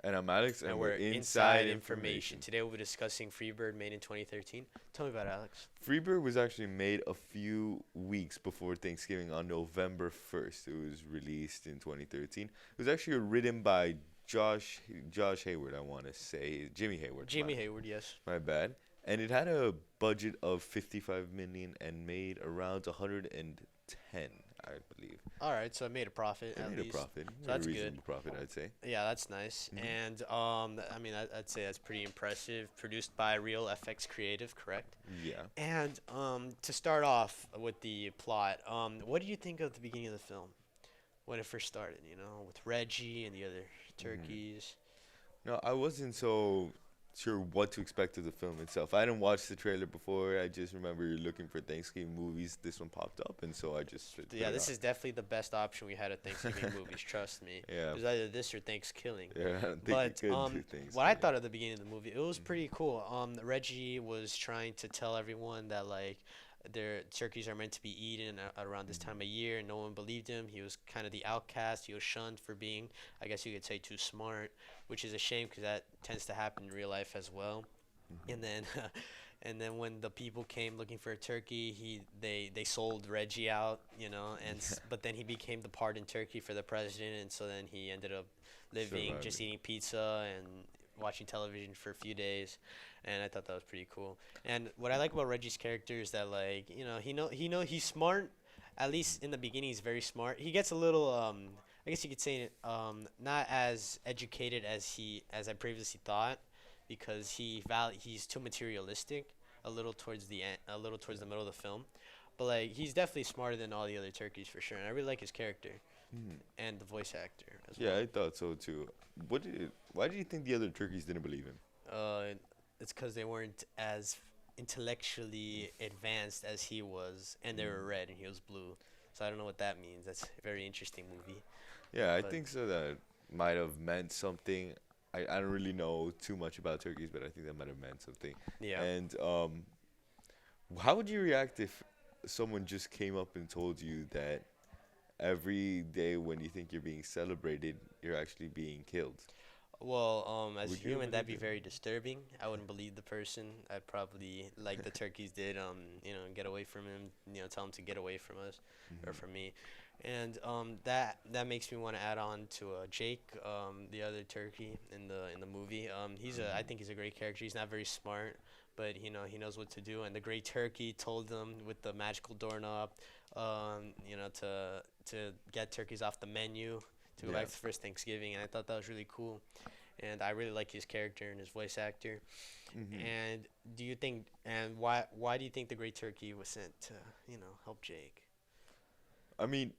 And I'm Alex, And and we're we're inside Inside Information. information. Today we'll be discussing Freebird, made in 2013. Tell me about it, Alex. Freebird was actually made a few weeks before Thanksgiving on November 1st. It was released in 2013. It was actually written by Josh Hayward, I want to say. Jimmy Hayward, Jamie Hayward, yes. my bad. And it had a budget of 55 million and made around 110, I believe. All right, so I made a profit It at made a least. profit, So a that's good. reasonable profit, I'd say. Yeah, that's nice. Mhm. And I mean, I'd say that's pretty impressive. Produced by Real FX Creative, correct? Yeah. And to start off with the plot, what do you think of the beginning of the film when it first started? You know, with Reggie and the other Mhm. turkeys. No, I wasn't so sure what to expect of the film itself. I didn't watch the trailer before. I just remember you're looking for Thanksgiving movies. This one popped up, and so I just put Yeah, it this on. is definitely the best option we had at Thanksgiving movies. Trust me. Yeah, It was either this or Thanksgiving. yeah. I don't think But you could do things. what I thought at the beginning of the movie, it was pretty cool. Reggie was trying to tell everyone that like their turkeys are meant to be eaten around this time of year, and no one believed him. He was kind of the outcast. He was shunned for being, I guess you could say, too smart, which is a shame because that tends to happen in real life as well. And then, and then when the people came looking for a turkey, they sold Reggie out, you know, but then he became the pardoned turkey for the president, and so then he ended up living just Surviving. eating pizza and watching television for a few days, and I thought that was pretty cool. And what I like about Reggie's character is that like he's smart. At least in the beginning, he's very smart. He gets a little I guess you could say not as educated as I previously thought because he's too materialistic a little towards the end, a little towards the middle of the film. But like he's definitely smarter than all the other turkeys for sure, and I really like his character Mhm. and the voice actor as Yeah, well. I thought so too. Why do you think the other turkeys didn't believe him? Uh, it's because they weren't as intellectually advanced as he was, and they were Mm. red and he was blue. So I don't know what that means. That's a very interesting movie. Yeah, I But think so. That might have meant something. I don't really know too much about turkeys, but I think that might have meant something. yeah. And how would you react if someone just came up and told you that every day when you think you're being celebrated, you're actually being killed? Well, as a Would you human, that'd believe be it? very disturbing. I wouldn't believe the person. I'd probably, like the turkeys did, get away from him. Tell him to get away from us, or Hmm. from me. And that makes me want to add on to Jake, the other turkey in the movie. I Hmm. think he's a great character. He's not very smart, but he knows what to do. And the great turkey told them with the magical doorknob, to get turkeys off the menu to go Yeah. back to first Thanksgiving, and I thought that was really cool. And I really like his character and his voice actor. Hmm. And why do you think the Great Turkey was sent to help Jake? I mean,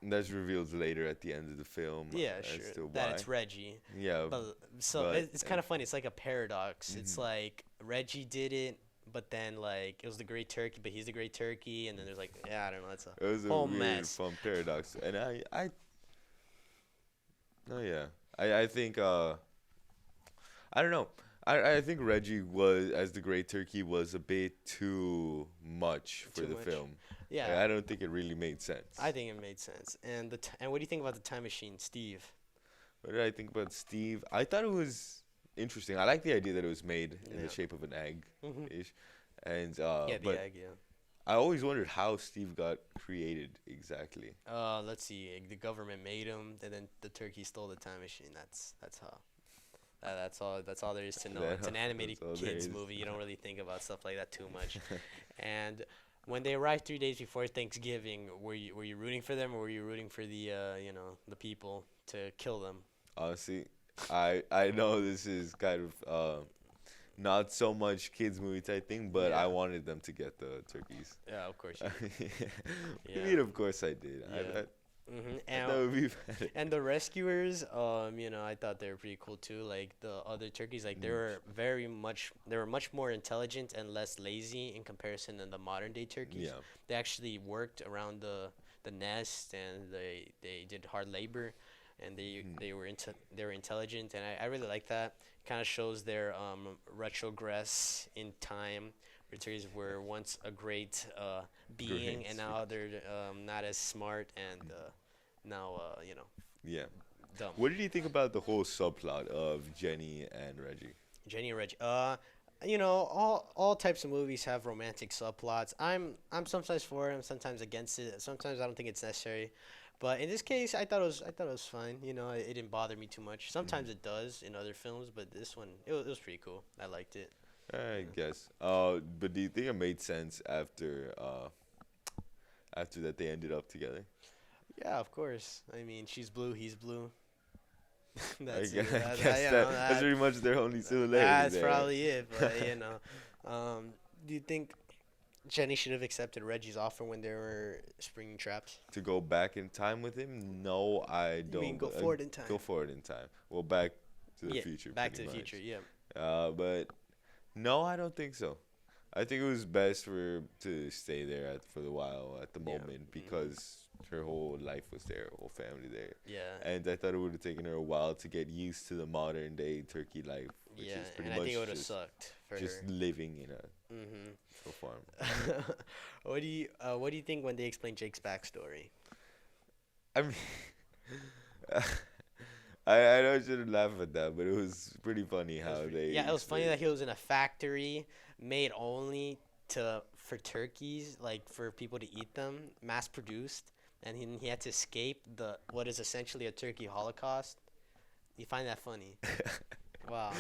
that's revealed later at the end of the film Yeah, as sure. to That why. it's Reggie. Yeah, But so but it's kind of funny. It's like a paradox. It's mhm. like Reggie did it, but then like it was the Great Turkey, but he's the Great Turkey, and then there's like I don't know. It's a It was a whole weird, mess. fun paradox, and oh yeah, I think I don't know. I think Reggie was as the Great Turkey was a bit too much for Too the much. film. Yeah, I don't think it really made sense. I think it made sense. And what do you think about the time machine, Steve? What did I think about Steve? I thought it was interesting. I like the idea that it was made in the Yeah. shape of an egg Hmm. ish, and Yeah, the but egg. Yeah. I always wondered how Steve got created exactly. Let's see. The government made him, and then the turkey stole the time machine. That's how. That's all there is to know. It's an animated That's all there kids is. movie. You don't really think about stuff like that too much. And when they arrived 3 days before Thanksgiving, were you rooting for them, or were you rooting for the people to kill them? Honestly, I know this is kind of not so much kids movie type thing, but I Yeah. wanted them to get the turkeys. Yeah, of course you did. I Yeah. mean, of course I did. Yeah. Mhm. I thought it would be better. And the rescuers, I thought they were pretty cool too. Like the other turkeys, like Mm. they were much more intelligent and less lazy in comparison than the modern day turkeys. Yeah. They actually worked around the nest and they did hard labor, and Mhm. they were intelligent, and I really like that. Kind of shows their retrogress in time. Where turkeys were once a great being, Great. and now they're not as smart and now Yeah. dumb. What did you think about the whole subplot of Jenny and Reggie? Jenny and Reggie. You know, all types of movies have romantic subplots. I'm sometimes for it, I'm sometimes against it. Sometimes I don't think it's necessary. But in this case, I thought it was fine. You know, it didn't bother me too much. Sometimes it does in other films, but this one, it was pretty cool. I liked it. I guess. But do you think it made sense after that they ended up together? Yeah, of course. I mean, she's blue, he's blue. I That's guess, it. I That, guess you that, know, that's pretty much their only similarity that's there. probably it. But you know, do you think Jenny should have accepted Reggie's offer when they were springing traps? To go back in time with him? No, I You don't. mean go forward in time? Go forward in time. Well, back to the Yeah, future. Back to pretty the much. Future. Yeah. But no, I don't think so. I think it was best for her to stay there for the while at the Yeah. moment because her whole life was there, her whole family there. Yeah. And I thought it would have taken her a while to get used to the modern day turkey life, which Yeah, is pretty and I much think it would have just, sucked for just her. living in a farm. What do you think when they explain Jake's backstory? I mean, I know I shouldn't laugh at that, but it was pretty funny how they. Yeah, it was funny that explained- he was in a factory made only for turkeys, like for people to eat them, mass produced, and he had to escape what is essentially a turkey holocaust. You find that funny? Wow. Nice.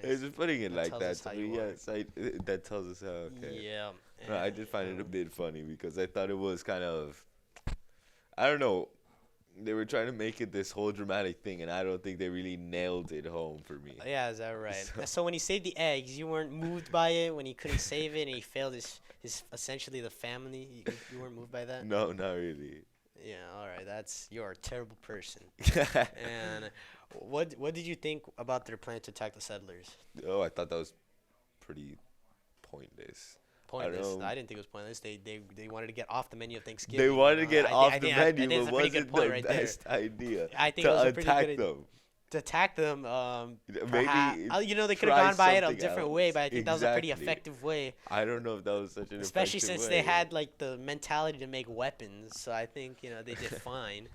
It's just putting it That like tells that. us how To you me, yeah, are. it's like, that tells us how. Okay. Yeah. No, I and, did find it a um, bit funny because I thought it was kind of, I don't know, they were trying to make it this whole dramatic thing, and I don't think they really nailed it home for me. Yeah, is that right? So- So when he saved the eggs, you weren't moved by it. When he couldn't save it and he failed his essentially the family, you weren't moved by that. No, not really. Yeah, all right. You're a terrible person. And what did you think about their plan to attack the settlers? Oh, I thought that was pretty pointless. Pointless. know. I didn't think it was pointless. They wanted to get off the menu of Thanksgiving. They wanted to you know? get I off think- the I think- I menu, think but it's a pretty good wasn't point the right there. best idea I think it was to a pretty attack good them. To attack them. Maybe You know, they could have try gone by it a something different else. way, but I think that was a pretty Exactly. effective way. I don't know if that was such an Especially effective since way. they had like the mentality to make weapons, so I think they did fine.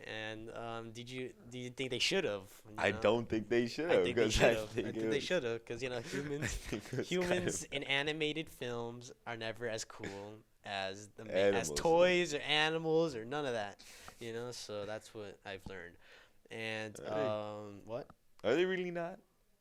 And do you think they should have? I don't think they should I have. think they 'cause should have. I think think it they was- should have, because humans think it was humans kind in animated films are never as cool as as Animals. toys or animals or none of that. So that's what I've learned. And what? Are they really not?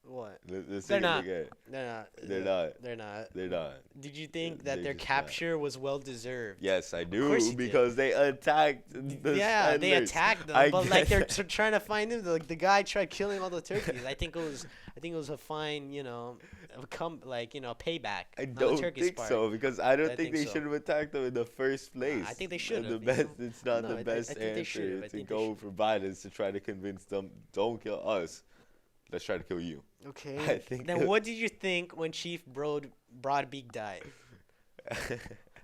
What? Let's They're say it not. again. They're not. They're not. They're not. They're not. Did you think They're that their just not. capture was well deserved? Yes, I course do you did. because they attacked the Yeah, they settlers. attacked them, I but like they're guess- trying to find him. The guy tried killing all the turkeys. I think it was a fine, payback. I on the don't turkey's think part. so because I don't I think think they so. should have attacked them in the first place. I think they And should The have, best. It's not No, the I best think they should have. answer I to think they go for violence to try to convince them. Don't kill us. Let's try to kill you. Okay. I think Then that- what did you think when Chief Broad-beak died?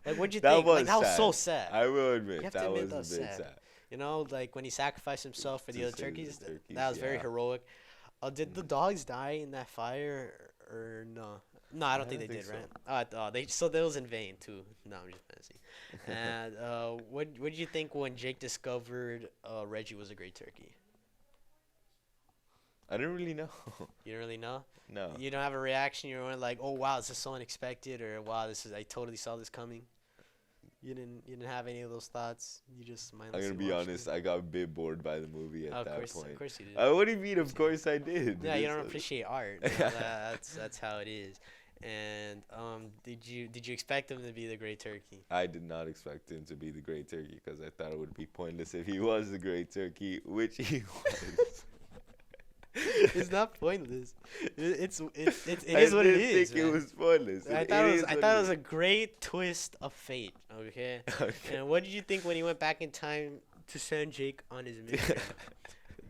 Like, what'd you That think? was Like, that was sad. so sad. I will admit You have to that admit was a bit sad. Like when he sacrificed himself for the To other save the turkeys. turkeys, That was very yeah. heroic. Did the dogs die in that fire or no? No, I don't think they don't did, think right? So that was in vain too. No, I'm just fancy. And what did you think when Jake discovered Reggie was a great turkey? I didn't really know. You don't really know. No. You don't have a reaction. You're like, oh wow, this is so unexpected, or wow, I totally saw this coming. You didn't have any of those thoughts. You just I'm mindlessly gonna be watched honest. it. I got a bit bored by the movie at that point. Of course you did. What do you mean? Of course I did. Yeah, you It's don't a- appreciate art. That's how it is. And did you expect him to be the great turkey? I did not expect him to be the great turkey because I thought it would be pointless if he was the great turkey, which he was. It's not pointless. It is what it I is. didn't think Man. it was pointless. I thought it was a great twist of fate. Okay. Okay. And what did you think when he went back in time to send Jake on his mission?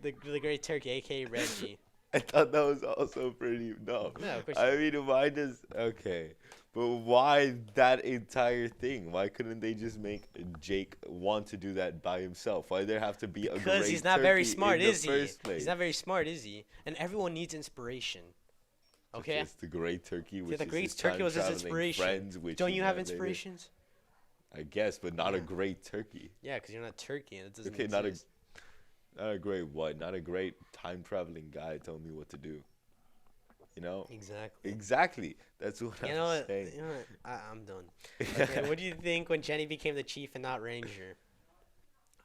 the great turkey, aka Reggie. I thought that was also pretty dumb. No, of course. I mean, why does but why that entire thing? Why couldn't they just make Jake want to do that by himself? Why there have to be a great Because he's not very turkey smart, in the is he? first place? He's not very smart, is he? And everyone needs inspiration. Okay. It's the great turkey, which The is great his turkey was his time-traveling inspiration. friends, which Don't he you have met later. inspirations? I guess, but not a Yeah. great turkey. Yeah, because you're not turkey and it doesn't Okay, not a- exist. Not a great what? Not a great time traveling guy telling me what to do. You know? Exactly. Exactly. That's what You I'm know what? saying. You know what? I'm done. Okay, what do you think when Jenny became the chief and not Ranger?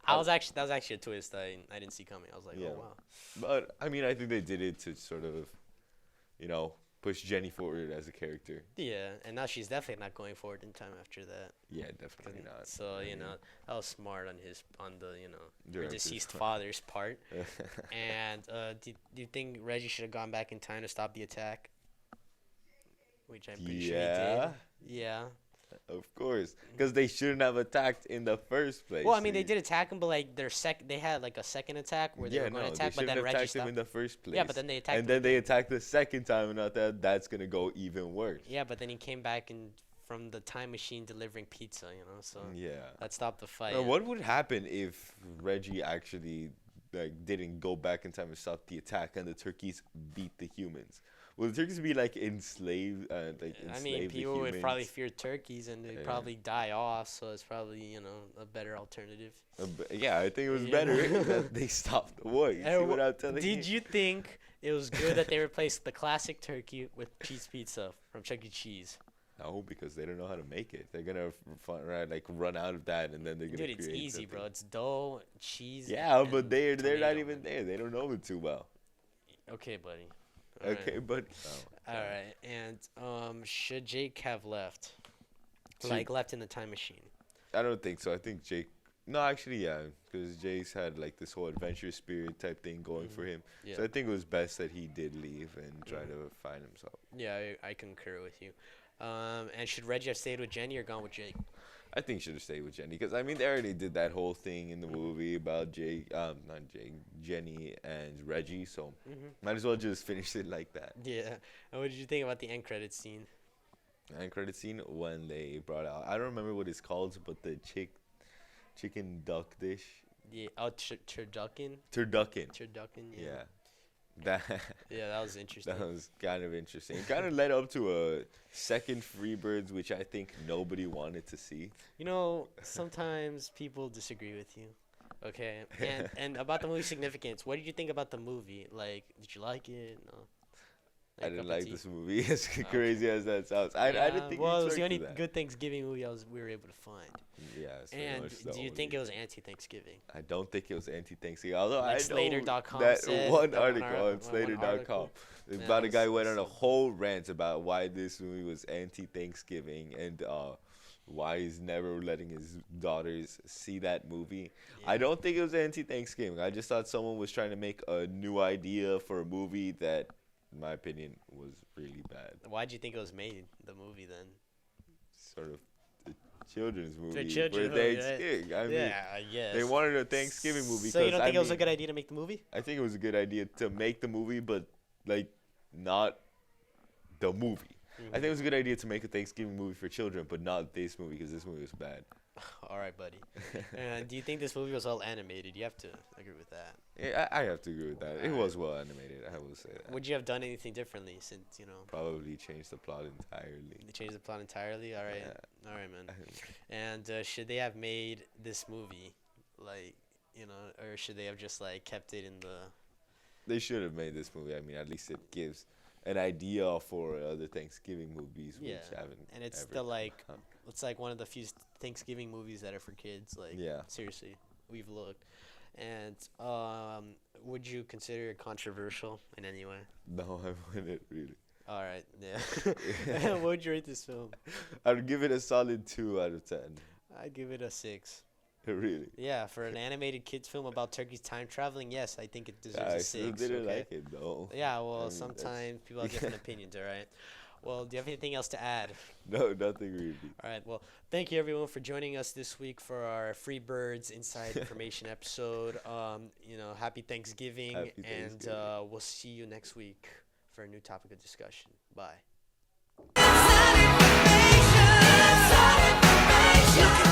That was actually a twist I didn't see coming. I was like, Yeah. oh wow. But I mean, I think they did it to sort of, you know, push Jenny forward as a character. Yeah, and now she's definitely not going forward in time after that. Yeah, definitely not. So I you mean, know that was smart on the her director's deceased part. father's part. And do you think Reggie should have gone back in time to stop the attack? Which I'm pretty sure he did. Yeah, Yeah. of course, because they shouldn't have attacked in the first place. Well, I mean, they did attack him, but like they had like a second attack where they were going to they attack, but shouldn't then have Reggie attacked him stopped. in the first place. Yeah, but then they attacked and him then they again. attacked the second time, and not that's gonna go even worse. Yeah, but then he came back and from the time machine delivering pizza, so Yeah. that stopped the fight. Now, what would happen if Reggie actually didn't go back in time and stop the attack, and the turkeys beat the humans? Will the turkeys be enslaved? I mean, the people would humans? probably fear turkeys and they'd Yeah. probably die off, so it's probably, a better alternative. Yeah, I think it was Yeah. better that they stopped the war. You see what I'm telling you? Did you think it was good that they replaced the classic turkey with cheese pizza from Chuck E. Cheese? No, because they don't know how to make it. They're gonna run out of that, and then they're gonna. Dude, it's create easy, something. bro. It's dough, cheese. Yeah, but and they're not tomato. even there. They don't know it too well. Okay, buddy. All right. Okay, but All right, and should Jake have left? Should- Left in the time machine? I don't think so. I think Jake. No, actually, yeah, because Jake's had this whole adventure spirit type thing going for him. Yeah. So I think it was best that he did leave and try to find himself. Yeah, I concur with you. And should Reggie have stayed with Jenny or gone with Jake? I think should have stayed with Jenny because I mean they already did that whole thing in the movie about Jenny and Reggie. So might as well just finish it like that. Yeah. And what did you think about the end credits scene? And credit scene when they brought out. I don't remember what it's called, but the chicken duck dish. Yeah. Oh, turducken. Turducken. Turducken. Yeah. Yeah. That Yeah, that was interesting. that was kind of interesting. It kind of led up to a second Freebirds, which I think nobody wanted to see. Sometimes people disagree with you. Okay. And about the movie significance, what did you think about the movie? Like, did you like it? No. I didn't cup of like tea? this movie, as Okay. crazy as that sounds. I didn't think well, you it was the only that. good Thanksgiving movie we were able to find. Yeah, it's pretty And much the do you think only- it was anti-Thanksgiving? I don't think it was anti-Thanksgiving. Although Like I know Slater.com that said, one that one article ar- on one Slater.com article. about Yeah, a guy it went was- on a whole rant about why this movie was anti-Thanksgiving and why he's never letting his daughters see that movie. Yeah. I don't think it was anti-Thanksgiving. I just thought someone was trying to make a new idea for a movie that, in my opinion, was really bad. Why'd you think it was made, the movie, then? Sort of a children's movie children's for movie, right? Thanksgiving. I mean, Yeah, I guess. they wanted a Thanksgiving movie. So you don't 'cause, think it was a mean, good idea to make the movie? I think it was a good idea to make the movie, but not the movie. I think it was a good idea to make a Thanksgiving movie for children, but not this movie because this movie was bad. All right, buddy. And do you think this movie was well animated? You have to agree with that. Yeah, I have to agree with that. It was well animated. I will say that. Would you have done anything differently since, Probably changed the plot entirely. they changed the plot entirely? All right. Yeah. All right, man. And should they have made this movie, or should they have just, kept it in the... They should have made this movie. I mean, at least it gives an idea for other Thanksgiving movies, which haven't. And it's ever still, come. it's one of the few Thanksgiving movies that are for kids. Yeah. Seriously, we've looked. And would you consider it controversial in any way? No, I wouldn't really. All right, yeah. What would you rate this film? I'd give it a solid 2 out of 10. I'd give it a 6. Really. Yeah, for an animated kids film about turkeys time traveling, yes, I think it deserves I a still 6. didn't okay? like it though. Yeah, I well, mean, that's- sometimes people have different opinions, all right? Well, do you have anything else to add? No, nothing really. All right, well, thank you everyone for joining us this week for our Free Birds Inside Information episode. Happy Thanksgiving, Happy and Thanksgiving. we'll see you next week for a new topic of discussion. Bye. Inside information.